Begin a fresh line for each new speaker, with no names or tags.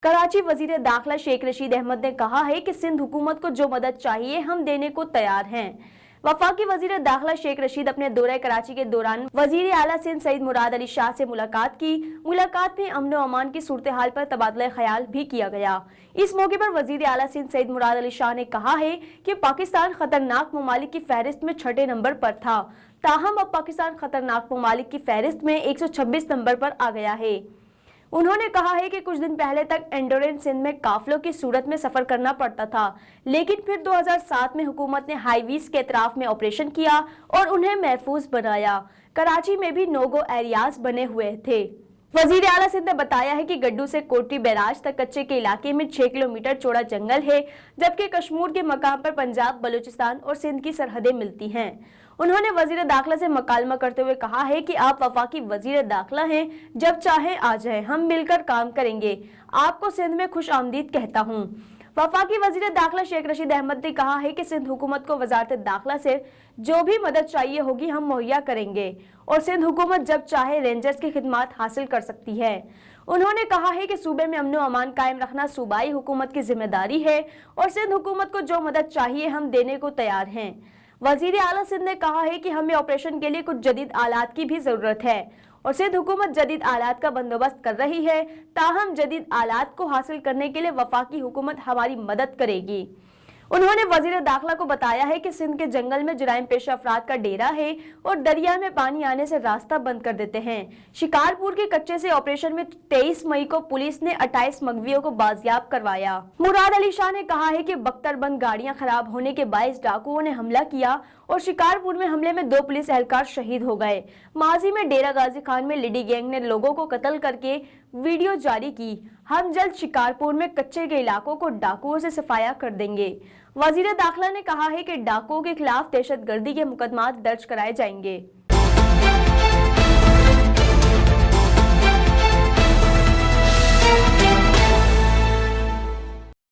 कराची वजीर दाखिला शेख रशीद अहमद ने कहा है कि सिंध हुकूमत को जो मदद चाहिए हम देने को तैयार हैं। वफाकी वजीर दाखिला शेख रशीद अपने दौरे कराची के दौरान वजीर आला सिंध सईद मुराद अली शाह से मुलाकात की। मुलाकात में अमन व अमान की सूरत हाल पर तबादला ख्याल भी किया गया। इस मौके पर वजीर आला सिंध सईद मुराद अली शाह ने कहा है कि पाकिस्तान खतरनाक ममालिक की फहरिस्त में 6ठे नंबर पर था, ताहम अब पाकिस्तान खतरनाक ममालिक की फहरिस्त में 126 नंबर पर आ गया है। उन्होंने कहा है कि कुछ दिन पहले तक एंडोरेंस सिंध में काफिलों की सूरत में सफर करना पड़ता था, लेकिन फिर 2007 में हुकूमत ने हाईवेज के अतराफ में ऑपरेशन किया और उन्हें महफूज बनाया। कराची में भी नोगो एरियाज बने हुए थे। वजीर आला सिंध ने बताया है कि गड्डू से कोटी बैराज तक कच्चे के इलाके में 6 किलोमीटर चौड़ा जंगल है, जबकि कश्मीर के मकाम पर पंजाब, बलूचिस्तान और सिंध की सरहदें मिलती हैं। उन्होंने वजीर दाखिला से मकालमा करते हुए कहा है कि आप वफाकी वजीर दाखिला हैं, जब चाहें आ जाएं, हम मिलकर काम करेंगे। आपको सिंध में खुश आमदीद कहता हूँ। वफाकी वजीर दाखिला शेख रशीद अहमद ने कहा है कि सिंध हुकूमत को वजारत दाखिला से जो भी मदद चाहिए होगी हम मुहैया करेंगे और सिंध हुकूमत जब चाहे रेंजर्स की खिदमत हासिल कर सकती है। उन्होंने कहा है कि सूबे में अमन व अमान कायम रखना सूबाई हुकूमत की जिम्मेदारी है और सिंध हुकूमत को जो मदद चाहिए हम देने को तैयार हैं। वजीर आला सिंध ने कहा है कि हमें ऑपरेशन के लिए कुछ जदीद आलात की भी जरूरत है और सिंध हुकूमत जदीद आलात का बंदोबस्त कर रही है, ताहम जदीद आलात को हासिल करने के लिए वफाकी हुकूमत हमारी मदद करेगी। उन्होंने वजीर दाखिला को बताया है कि सिंध के जंगल में जुराइम पेशा अफराद का डेरा है और दरिया में पानी आने से रास्ता बंद कर देते हैं। शिकारपुर के कच्चे से ऑपरेशन में 23 मई को पुलिस ने 28 मगवियों को बाजियाब करवाया। मुराद अली शाह ने कहा है कि बख्तरबंद गाड़ियां खराब होने के बायस डाकुओं ने हमला किया और शिकारपुर में हमले में 2 पुलिस एहलकार शहीद हो गए। माजी में डेरा गाजी खान में लिडी गैंग ने लोगों को कत्ल करके वीडियो जारी की। हम जल्द शिकारपुर में कच्चे के इलाकों को डाकुओं से सफाया कर देंगे। वजीर दाखिला ने कहा है कि डाकुओं के खिलाफ दहशतगर्दी के मुकदमात दर्ज कराए जाएंगे।